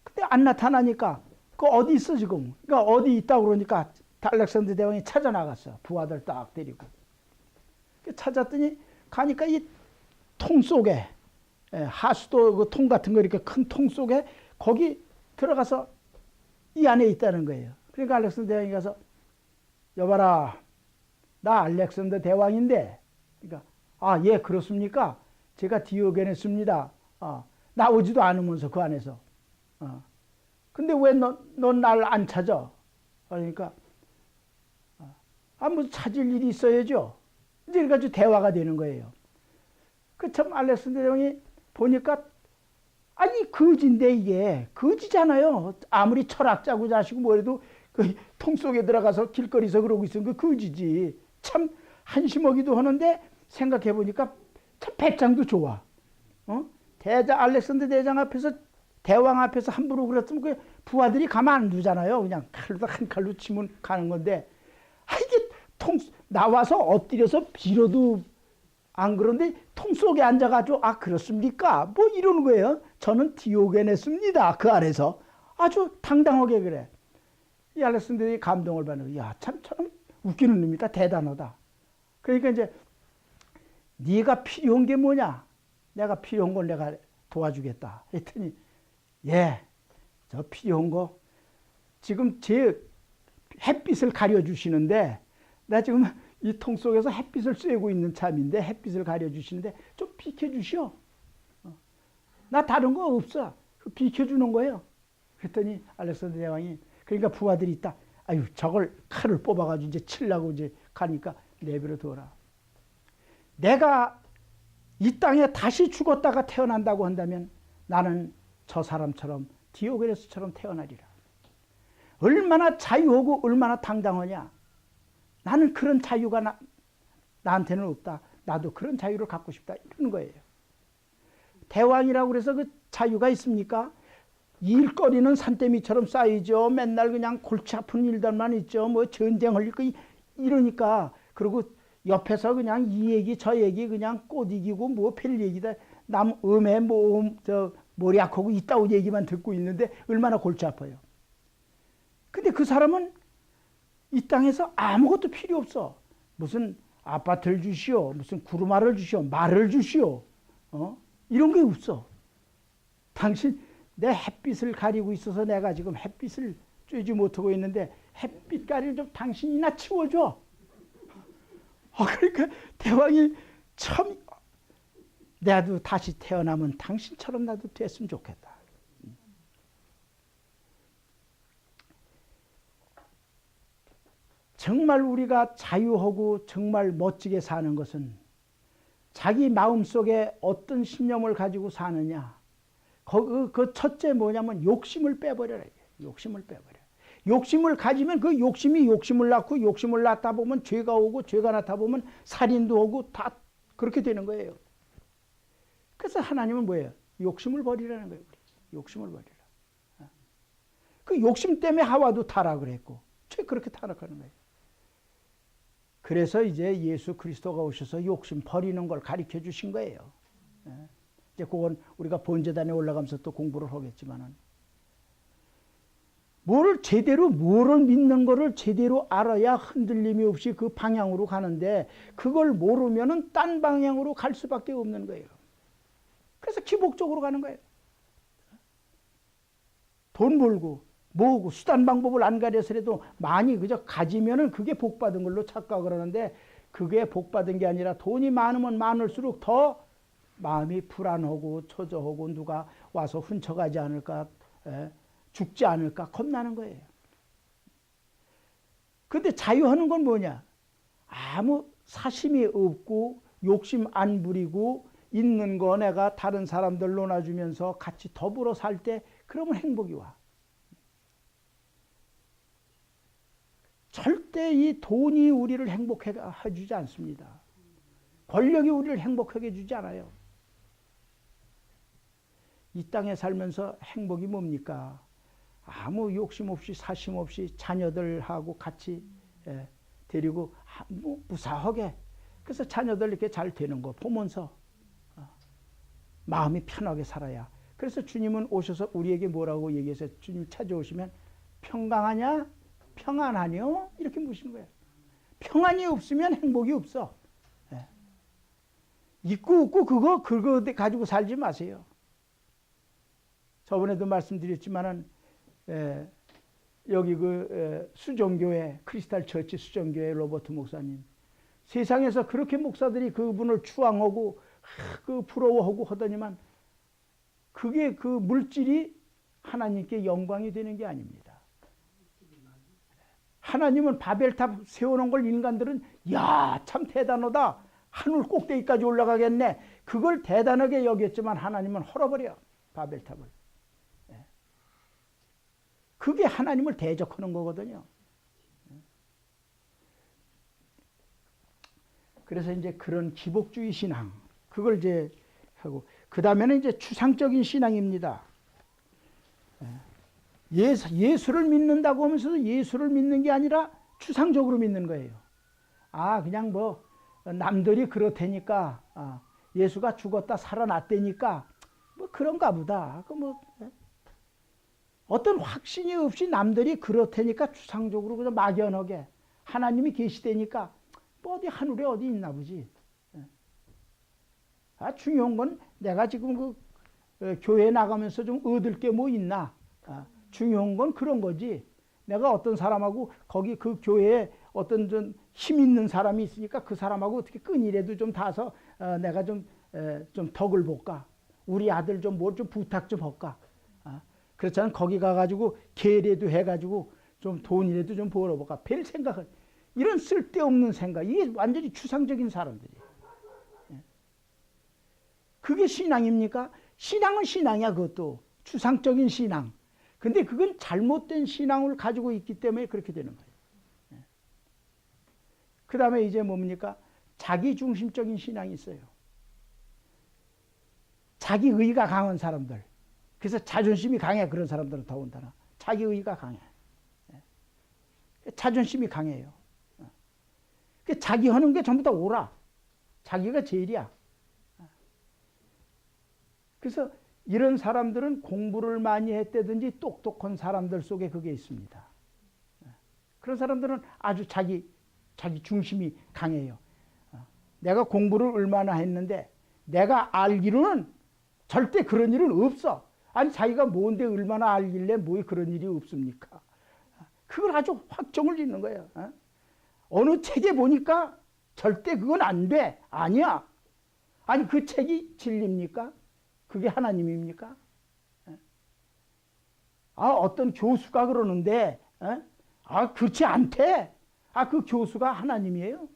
근데 안 나타나니까 그 어디 있어 지금? 그러니까 어디 있다고 그러니까 알렉산더 대왕이 찾아 나갔어. 부하들 딱 데리고. 찾았더니 가니까 이 통 속에, 하수도 그 통 같은 거 이렇게 큰 통 속에 거기 들어가서 이 안에 있다는 거예요. 그러니까 알렉산더 대왕이 가서 여봐라, 나 알렉산더 대왕인데, 그러니까 아, 예, 그렇습니까? 제가 디오게네스입니다. 나오지도 않으면서 그 안에서. 근데 왜 넌 날 안 찾아? 그러니까 뭐 찾을 일이 있어야죠. 이제 그래가지고 대화가 되는 거예요. 그 참 알렉산더 대왕이 보니까 아니 거지인데 이게 거지잖아요. 아무리 철학자고 자시고 뭐래도 그 통 속에 들어가서 길거리에서 그러고 있으면 그 거지지. 참 한심하기도 하는데 생각해 보니까 참 배짱도 좋아. 알렉산더 대장 앞에서 대왕 앞에서 함부로 그랬으면 그 부하들이 가만 안 두잖아요. 그냥 칼로 한 칼로 치면 가는 건데, 이게 나와서 엎드려서 빌어도 안 그런데 통 속에 앉아가지고 그렇습니까? 뭐 이러는 거예요. 저는 디오게네스입니다. 그 안에서 아주 당당하게 그래. 이 알렉산더의 감동을 받는 거야. 참 웃기는 놈이다. 대단하다. 그러니까 이제 네가 필요한 게 뭐냐? 내가 필요한 걸 내가 도와주겠다. 했더니 예, 저 필요한 거 지금 제 햇빛을 가려주시는데, 나 지금 이 통 속에서 햇빛을 쐬고 있는 참인데 햇빛을 가려주시는데 좀 비켜주시오. 나 다른 거 없어. 비켜주는 거예요. 그랬더니 알렉산더 대왕이, 그러니까 부하들이 있다. 아유, 저걸 칼을 뽑아가지고 이제 치려고 이제 가니까 내버려 둬라. 내가 이 땅에 다시 죽었다가 태어난다고 한다면 나는 저 사람처럼 디오게네스처럼 태어나리라. 얼마나 자유하고 얼마나 당당하냐. 나는 그런 자유가 나한테는 없다. 나도 그런 자유를 갖고 싶다. 이러는 거예요. 대왕이라고 그래서 그 자유가 있습니까? 일거리는 산더미처럼 쌓이죠. 맨날 그냥 골치 아픈 일들만 있죠. 뭐 전쟁할 거 이러니까. 그리고 옆에서 그냥 이 얘기 저 얘기 그냥 꽃 이기고 뭐 별 얘기다. 남 음에 뭐 머리 아프고 있다고 얘기만 듣고 있는데 얼마나 골치 아파요. 근데 그 사람은 이 땅에서 아무것도 필요 없어. 무슨 아파트를 주시오, 무슨 구루마를 주시오, 말을 주시오, 이런 게 없어. 당신 내 햇빛을 가리고 있어서 내가 지금 햇빛을 쬐지 못하고 있는데 햇빛 가리를 좀 당신이나 치워줘. 그러니까 대왕이 참, 나도 다시 태어나면 당신처럼 나도 됐으면 좋겠다. 정말 우리가 자유하고 정말 멋지게 사는 것은 자기 마음속에 어떤 신념을 가지고 사느냐. 그 첫째 뭐냐면 욕심을 빼버려라. 욕심을 빼버려. 욕심을 가지면 그 욕심이 욕심을 낳고 욕심을 낳다 보면 죄가 오고 죄가 낳다 보면 살인도 오고 다 그렇게 되는 거예요. 그래서 하나님은 뭐예요? 욕심을 버리라는 거예요. 욕심을 버리라. 그 욕심 때문에 하와도 타락을 했고 죄 그렇게 타락하는 거예요. 그래서 이제 예수 그리스도가 오셔서 욕심 버리는 걸 가르쳐 주신 거예요. 이제 그건 우리가 본제단에 올라가면서 또 공부를 하겠지만은, 뭐를 믿는 거를 제대로 알아야 흔들림이 없이 그 방향으로 가는데, 그걸 모르면은 딴 방향으로 갈 수밖에 없는 거예요. 그래서 기복적으로 가는 거예요. 돈 벌고 뭐고 수단 방법을 안 가려서라도 많이 그저 가지면은 그게 복 받은 걸로 착각을 하는데, 그게 복 받은 게 아니라 돈이 많으면 많을수록 더 마음이 불안하고 초조하고 누가 와서 훔쳐가지 않을까, 죽지 않을까 겁나는 거예요. 근데 자유하는 건 뭐냐? 아무 사심이 없고 욕심 안 부리고 있는 거 내가 다른 사람들 나눠주면서 같이 더불어 살 때, 그러면 행복이 와. 절대 이 돈이 우리를 행복하게 해주지 않습니다. 권력이 우리를 행복하게 해주지 않아요. 이 땅에 살면서 행복이 뭡니까? 아무 욕심 없이 사심 없이 자녀들하고 같이 데리고 무사하게, 그래서 자녀들 이렇게 잘 되는 거 보면서 마음이 편하게 살아야. 그래서 주님은 오셔서 우리에게 뭐라고 얘기해서, 주님 찾아오시면 평강하냐? 평안하뇨? 이렇게 묻는 거예요. 평안이 없으면 행복이 없어. 있고 없고 그거 가지고 살지 마세요. 저번에도 말씀드렸지만은 여기 수정교회, 크리스탈 처치 수정교회 로버트 목사님, 세상에서 그렇게 목사들이 그분을 추앙하고 부러워하고 하더니만, 그게 그 물질이 하나님께 영광이 되는 게 아닙니다. 하나님은 바벨탑 세워놓은 걸 인간들은 야, 참 대단하다, 하늘 꼭대기까지 올라가겠네, 그걸 대단하게 여겼지만 하나님은 헐어버려 바벨탑을. 그게 하나님을 대적하는 거거든요. 그래서 이제 그런 기복주의 신앙, 그걸 이제 하고, 그 다음에는 이제 추상적인 신앙입니다. 예수를 믿는다고 하면서도 예수를 믿는 게 아니라 추상적으로 믿는 거예요. 그냥 뭐 남들이 그렇다니까, 예수가 죽었다 살아났다니까 뭐 그런가 보다. 어떤 확신이 없이 남들이 그렇다니까 추상적으로 그냥 막연하게 하나님이 계시다니까 뭐 어디 하늘에 어디 있나 보지. 중요한 건 내가 지금 교회 나가면서 좀 얻을 게 뭐 있나. 중요한 건 그런 거지. 내가 어떤 사람하고 거기 그 교회에 어떤 좀 힘 있는 사람이 있으니까 그 사람하고 어떻게 끈이라도 좀 닿아서 내가 좀 덕을 볼까. 우리 아들 좀 뭘 좀 부탁 좀 할까. 그렇잖아. 거기 가가지고 계례도 해가지고 좀 돈이라도 좀 벌어볼까. 별 생각을, 이런 쓸데없는 생각, 이게 완전히 추상적인 사람들이에요. 그게 신앙입니까? 신앙은 신앙이야. 그것도 추상적인 신앙. 근데 그건 잘못된 신앙을 가지고 있기 때문에 그렇게 되는 거예요. 그 다음에 이제 뭡니까? 자기중심적인 신앙이 있어요. 자기의가 강한 사람들. 그래서 자존심이 강해. 그런 사람들은 더군다나 자기의가 강해. 자존심이 강해요. 자기 하는 게 전부 다 옳아. 자기가 제일이야. 그래서 이런 사람들은 공부를 많이 했다든지 똑똑한 사람들 속에 그게 있습니다. 그런 사람들은 아주 자기 중심이 강해요. 내가 공부를 얼마나 했는데 내가 알기로는 절대 그런 일은 없어. 아니 자기가 뭔데 얼마나 알길래 뭐 그런 일이 없습니까? 그걸 아주 확정을 짓는 거예요. 어느 책에 보니까 절대 그건 안 돼. 아니야. 아니 그 책이 진리입니까? 그게 하나님입니까? 어떤 교수가 그러는데 그렇지 않대. 그 교수가 하나님이에요.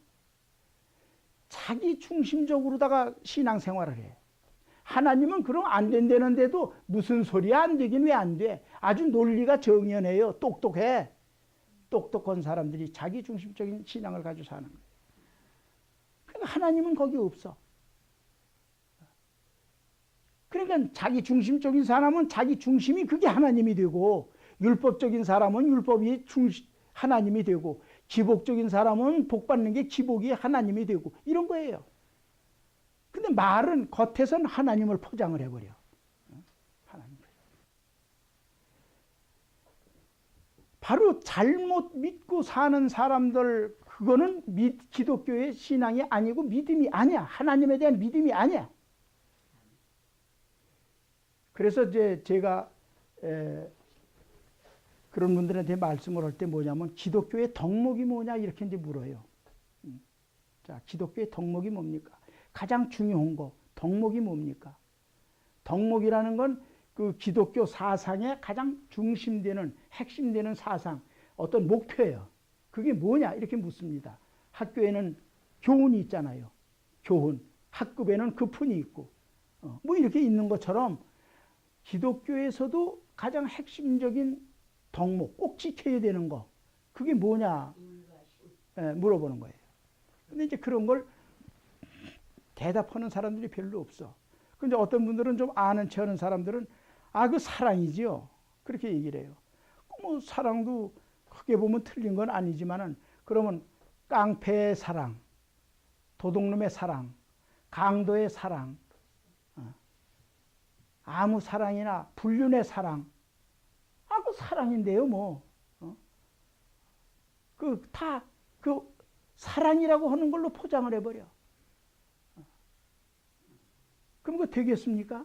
자기 중심적으로다가 신앙생활을 해. 하나님은 그럼 안 된다는데도 무슨 소리야 안 되긴 왜 안 돼? 아주 논리가 정연해요. 똑똑해. 똑똑한 사람들이 자기 중심적인 신앙을 가지고 사는 거예요. 그러니까 하나님은 거기 없어. 그러니까 자기 중심적인 사람은 자기 중심이 그게 하나님이 되고, 율법적인 사람은 율법이 하나님이 되고, 기복적인 사람은 복받는 게 기복이 하나님이 되고, 이런 거예요. 근데 말은 겉에선 하나님을 포장을 해버려. 하나님. 바로 잘못 믿고 사는 사람들, 그거는 기독교의 신앙이 아니고 믿음이 아니야. 하나님에 대한 믿음이 아니야. 그래서 이제 제가 그런 분들한테 말씀을 할 때 뭐냐면 기독교의 덕목이 뭐냐 이렇게 이제 물어요. 자, 기독교의 덕목이 뭡니까? 가장 중요한 거, 덕목이 뭡니까? 덕목이라는 건 그 기독교 사상의 가장 중심되는, 핵심되는 사상, 어떤 목표예요. 그게 뭐냐? 이렇게 묻습니다. 학교에는 교훈이 있잖아요. 교훈. 학급에는 급훈이 있고, 뭐 이렇게 있는 것처럼 기독교에서도 가장 핵심적인 덕목, 꼭 지켜야 되는 거, 그게 뭐냐? 물어보는 거예요. 근데 이제 그런 걸 대답하는 사람들이 별로 없어. 근데 어떤 분들은 좀 아는 체 하는 사람들은 그 사랑이지요. 그렇게 얘기를 해요. 뭐 사랑도 크게 보면 틀린 건 아니지만은 그러면 깡패의 사랑, 도둑놈의 사랑, 강도의 사랑, 아무 사랑이나 불륜의 사랑, 그 사랑인데요, 뭐. 그 사랑이라고 하는 걸로 포장을 해버려. 그럼 그거 되겠습니까?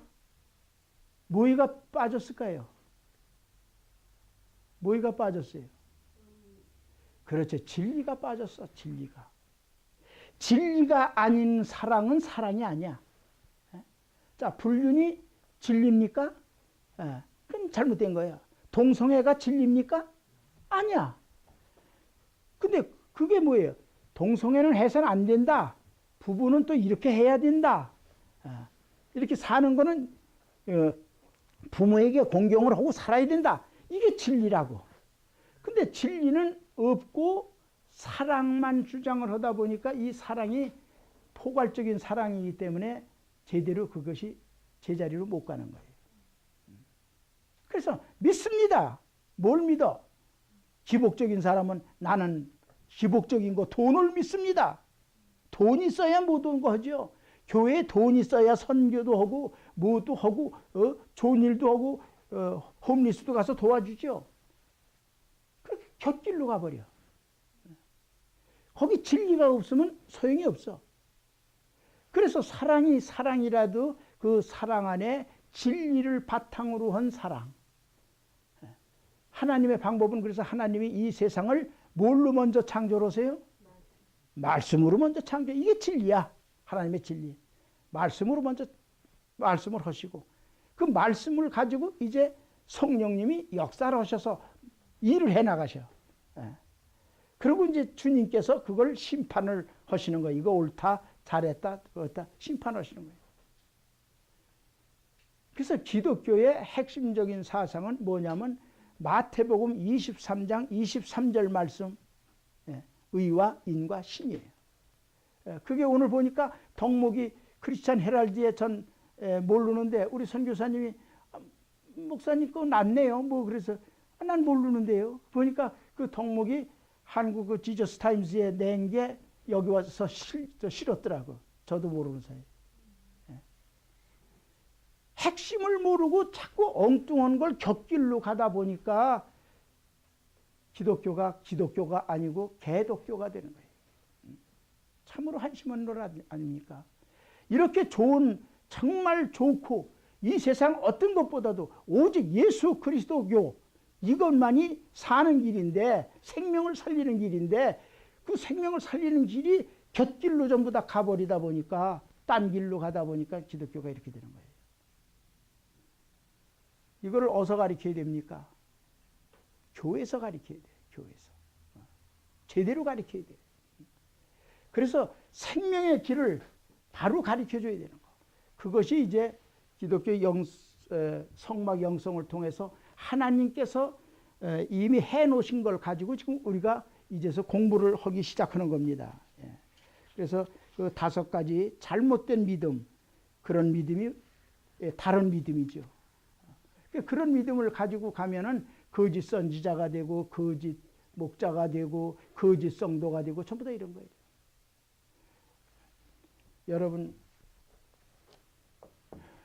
뭐가 빠졌을까요? 뭐가 빠졌어요? 그렇죠. 진리가 빠졌어, 진리가. 진리가 아닌 사랑은 사랑이 아니야. 자, 불륜이 진리입니까? 그럼 잘못된 거야. 동성애가 진리입니까? 아니야. 근데 그게 뭐예요? 동성애는 해서는 안 된다. 부부는 또 이렇게 해야 된다. 이렇게 사는 거는 부모에게 공경을 하고 살아야 된다. 이게 진리라고. 근데 진리는 없고 사랑만 주장을 하다 보니까 이 사랑이 포괄적인 사랑이기 때문에 제대로 그것이 제자리로 못 가는 거예요. 그래서 믿습니다. 뭘 믿어? 기복적인 사람은 나는 기복적인 거 돈을 믿습니다. 돈이 있어야 모든 거 하죠. 교회에 돈이 있어야 선교도 하고 뭐도 하고 좋은 일도 하고 홈리스도 가서 도와주죠. 그렇게 곁길로 가버려. 거기 진리가 없으면 소용이 없어. 그래서 사랑이 사랑이라도 그 사랑 안에 진리를 바탕으로 한 사랑. 하나님의 방법은 그래서 하나님이 이 세상을 뭘로 먼저 창조를 하세요? 말씀으로 먼저 창조. 이게 진리야. 하나님의 진리. 말씀으로 먼저 말씀을 하시고 그 말씀을 가지고 이제 성령님이 역사를 하셔서 일을 해 나가셔. 그리고 이제 주님께서 그걸 심판을 하시는 거예요. 이거 옳다, 잘했다, 그렇다 심판하시는 거예요. 그래서 기독교의 핵심적인 사상은 뭐냐면 마태복음 23장 23절 말씀, 의와 인과 신이에요. 그게 오늘 보니까 덕목이 크리스찬 헤랄드에 전 모르는데 우리 선교사님이 목사님 그거 낫네요. 뭐 그래서 난 모르는데요. 보니까 그 덕목이 한국 그 지저스 타임즈에 낸 게 여기 와서 실었더라고. 저도 모르는 사이. 핵심을 모르고 자꾸 엉뚱한 걸 곁길로 가다 보니까 기독교가 아니고 개독교가 되는 거예요. 참으로 한심한 일 아닙니까? 이렇게 좋은, 정말 좋고 이 세상 어떤 것보다도 오직 예수 그리스도교, 이것만이 사는 길인데, 생명을 살리는 길인데, 그 생명을 살리는 길이 곁길로 전부 다 가버리다 보니까, 딴 길로 가다 보니까 기독교가 이렇게 되는 거예요. 이거를 어디서 가르쳐야 됩니까? 교회에서 가르쳐야 돼요. 교회에서. 제대로 가르쳐야 돼요. 그래서 생명의 길을 바로 가르쳐줘야 되는 거. 그것이 이제 기독교 성막 영성을 통해서 하나님께서 이미 해놓으신 걸 가지고 지금 우리가 이제서 공부를 하기 시작하는 겁니다. 그래서 그 5가지 잘못된 믿음, 그런 믿음이 다른 믿음이죠. 그런 믿음을 가지고 가면은 거짓 선지자가 되고, 거짓 목자가 되고, 거짓 성도가 되고, 전부 다 이런 거예요. 여러분,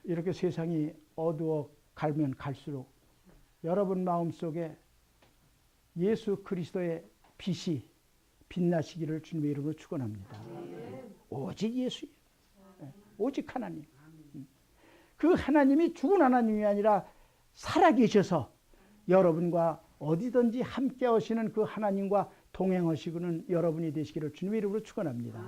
이렇게 세상이 어두워 가면 갈수록 여러분 마음속에 예수 그리스도의 빛이 빛나시기를 주님의 이름으로 축원합니다. 오직 예수예요. 오직 하나님. 그 하나님이 죽은 하나님이 아니라 살아계셔서 여러분과 어디든지 함께 하시는 그 하나님과 동행하시고는 여러분이 되시기를 주님의 이름으로 축원합니다.